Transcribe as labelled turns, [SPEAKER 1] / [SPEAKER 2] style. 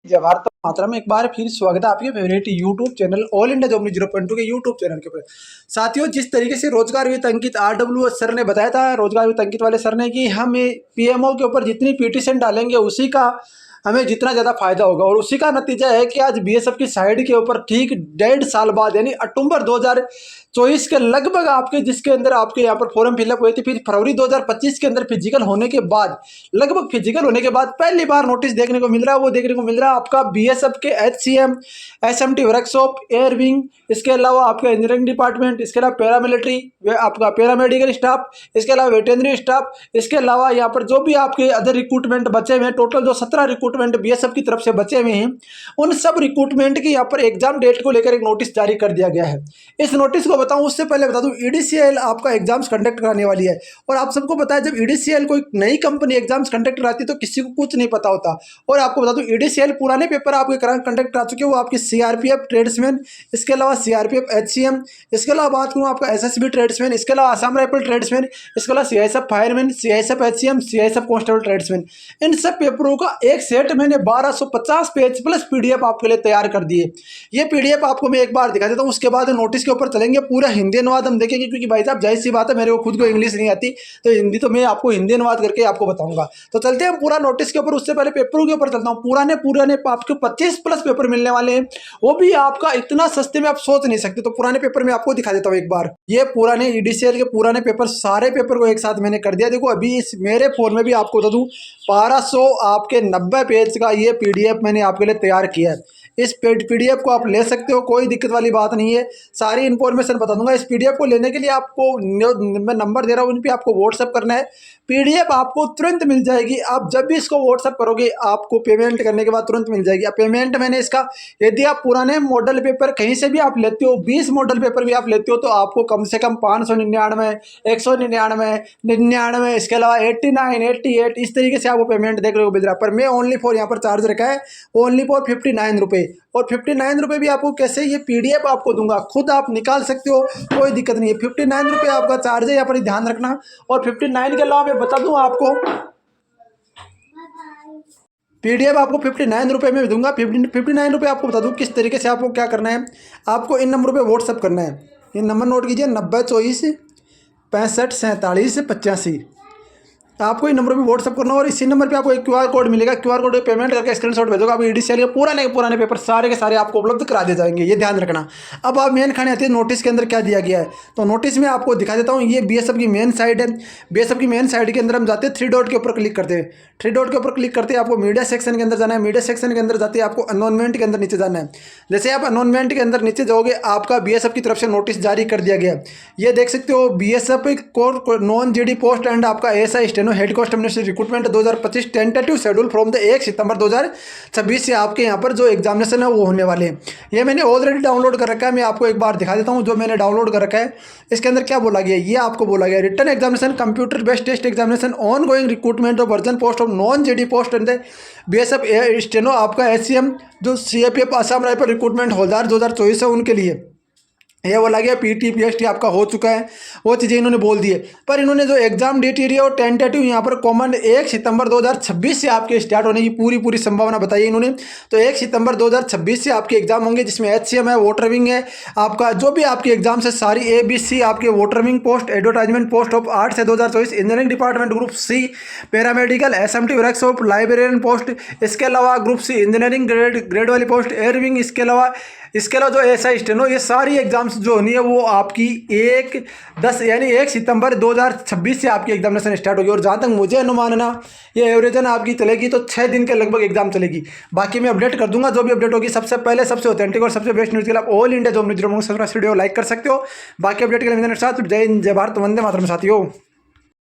[SPEAKER 1] जय भारत मातरम। एक बार फिर स्वागत है आपके favourite YouTube channel all India job news 0.2 के यूट्यूब चैनल के ऊपर। साथियों, जिस तरीके से रोजगार वित्त अंकित RWS सर ने बताया था, रोजगार वित्त अंकित वाले सर ने, कि हम PMO के ऊपर जितनी पिटीशन डालेंगे उसी का हमें जितना ज़्यादा फायदा होगा, और उसी का नतीजा है कि आज BSF की साइड के ऊपर ठीक 1.5 साल बाद यानी अक्टूबर 2024 के लगभग आपके, जिसके अंदर आपके यहाँ पर फॉर्म फिलअप हुए थे, फिर फरवरी 2025 के अंदर फिजिकल होने के बाद, लगभग फिजिकल होने के बाद पहली बार नोटिस देखने को मिल रहा है। वो देखने को मिल रहा है आपका BSF के HCM, SMT workshop, air wing, इसके अलावा आपका इंजीनियरिंग डिपार्टमेंट, इसके अलावा पैरामिलिट्री, आपका पैरामेडिकल स्टाफ, इसके अलावा वेटरनरी स्टाफ, इसके अलावा यहाँ पर जो भी आपके अदर रिक्रूटमेंट बचे हुए हैं, टोटल जो 17 रिक्रूटमेंट BSF की तरफ से बचे हुए हैं, उन सब रिक्रूटमेंट की यहाँ पर एग्जाम डेट को लेकर एक नोटिस जारी कर दिया गया है। इस नोटिस को बताऊं उससे पहले बता दूं, EDCL आपका एग्जाम्स कंडक्ट कराने वाली है, और आप सबको पता है जब EDCL कोई नई कंपनी एग्जाम्स कंडक्ट कराती है तो किसी को कुछ नहीं पता होता। और आपको बता दूं, EDCL पुराने पेपर आपके कंडक्ट करा चुके हैं, वो आपकी CRPF ट्रेड्समैन, इसके अलावा CRPF HCM, इसके अलावा बात करूँ आपका SSB ट्रेड्समैन, इसके अलावा आसाम राइफल ट्रेड्समैन, इसके अलावा CISF fireman, CISF HCM, CISF constable tradesman, इन सब पेपरों का एक सेट मैंने 1250 पेज प्लस PDF आपके लिए तैयार कर दिए। ये PDF आपको मैं एक बार दिखा देता हूँ, उसके बाद नोटिस के ऊपर चलेंगे। पूरा हिंदी अनुवाद हम देखेंगे, क्योंकि भाई साहब जाहिर सी बात है, मेरे को खुद को इंग्लिश नहीं आती, तो हिंदी तो मैं आपको हिंदी अनुवाद करके आपको बताऊंगा। तो चलते हैं पूरा नोटिस के ऊपर। उससे पहले पेपरों के ऊपर चलता हूँ। पुराने आपको 25 प्लस पेपर मिलने वाले हैं, वो भी आपका इतना सस्ते में आप सोच नहीं सकते। तो पुराने पेपर में आपको दिखा देता हूँ एक बार। ये पुराने EDCL के पुराने पेपर, सारे पेपर को एक साथ मैंने कर दिया। देखो अभी इस मेरे फोन में भी आपको बता दूं, 1200 आपके 90 पेज का ये PDF मैंने आपके लिए तैयार किया है। इस PDF को आप ले सकते हो, कोई दिक्कत वाली बात नहीं है, सारी इन्फॉर्मेशन बता दूंगा। इस PDF को लेने के लिए आपको मैं नंबर दे रहा हूँ, उन पर आपको व्हाट्सअप करना है। PDF आपको तुरंत मिल जाएगी। आप जब भी इसको व्हाट्सअप करोगे आपको पेमेंट करने के बाद तुरंत मिल जाएगी। अब पेमेंट मैंने इसका, यदि आप पुराने मॉडल पेपर कहीं से भी आप लेते हो, 20 मॉडल पेपर भी आप लेते हो, तो आपको कम से कम 599, 199, 99, इसके अलावा 89, 88, इस तरीके से आपको पेमेंट देखने को मिल रहा है। पर मैं ओनली फॉर यहाँ पर चार्ज रखा है ओनली फॉर 59 रुपये, और 59 रुपये भी आपको कैसे, ये PDF आपको दूंगा, खुद आप निकाल सकते हो, कोई दिक्कत नहीं है। 59 रुपये आपका चार्ज है, यहाँ पर ध्यान रखना। और 59 के अलावा मैं बता दूं आपको, PDF आपको 59 रुपये में दूंगा। 59 रुपये आपको बता दूं किस तरीके से आपको क्या करना है। आपको इन नंबरों पे व्हाट्सअप करना है। ये नंबर नोट कीजिए, 90 24 65 47 85। आपको इन नंबर पे व्हाट्सअप करना, और इसी नंबर पे आपको एक QR कोड मिलेगा। QR कोड पे पेमेंट करके स्क्रीनशॉट भेजोगे, आप EDCL के पुराने पेपर सारे के सारे आपको उपलब्ध करा दिए जाएंगे, ये ध्यान रखना। अब आप मेन खाने आते हैं नोटिस के अंदर क्या दिया गया है। तो नोटिस में आपको दिखा देता हूँ, ये BSF की मेन साइड है। BSF की मेन साइड के अंदर हम जाते हैं, 3 डॉट के ऊपर क्लिक करते हैं। 3 डॉट के ऊपर क्लिक करते हैं, आपको मीडिया सेक्शन के अंदर जाना है। मीडिया सेक्शन के अंदर जाते हैं आपको अनाउंसमेंट के अंदर नीचे जाना है। जैसे आप अनाउंसमेंट के अंदर नीचे जाओगे, आपका BSF की तरफ से नोटिस जारी कर दिया गया। ये देख सकते हो, BSF core non GD post and आपका ASI steno head constable recruitment 2025 tentative schedule from the 1 सितंबर 2026 से आपके यहाँ पर जो एग्जामिनेशन है वो होने वाले हैं। ये मैंने ऑलरेडी डाउनलोड कर रखा है, मैं आपको एक बार दिखा देता हूँ जो मैंने डाउनलोड कर रखा है। इसके अंदर क्या बोला गया है, ये आपको बोला गया, written examination computer based test examination ongoing recruitment of version post of non GD post and the BSF steno आपका HCM जो CRPF आसाम राइफल रिक्रूटमेंट हौलदार 2024 है उनके लिए ये बोला गया। PT PST आपका हो चुका है, वो चीज़ें इन्होंने बोल दी है। पर इन्होंने जो एग्जाम डेट है वो टेंटेटिव यहाँ पर कॉमन 1 सितंबर 2026 से आपके स्टार्ट होने की पूरी संभावना बताई है इन्होंने। तो 1 सितंबर 2026 से आपके एग्जाम होंगे, जिसमें HCM है, वोटर विंग है, आपका जो भी आपके एग्जाम से सारी ABC आपके voter wing post, advertisement post of 8 से 2024, engineering department group C, paramedical, SMT workshop, librarian post, इसके अलावा ग्रुप C इंजीनियरिंग ग्रेड वाली पोस्ट, एयर विंग, इसके अलावा जो ASI स्टेनो, ये सारी एग्जाम्स जो होनी है वो आपकी 1/10 यानी 1 सितंबर 2026 से आपकी एग्जामिनेशन स्टार्ट होगी। और जहाँ तक मुझे अनुमान है ना, ये एवरेजन आपकी चलेगी तो 6 दिन के लगभग एग्जाम चलेगी। बाकी मैं अपडेट कर दूंगा, जो भी अपडेट होगी सबसे पहले, सबसे ऑथेंटिक और सबसे बेस्ट न्यूज़ के लिए आप all India job news video like कर सकते हो। बाकी अपडेट के लिए मेरे साथ जय हिंद, जय भारत, वंदे मातरम साथियों।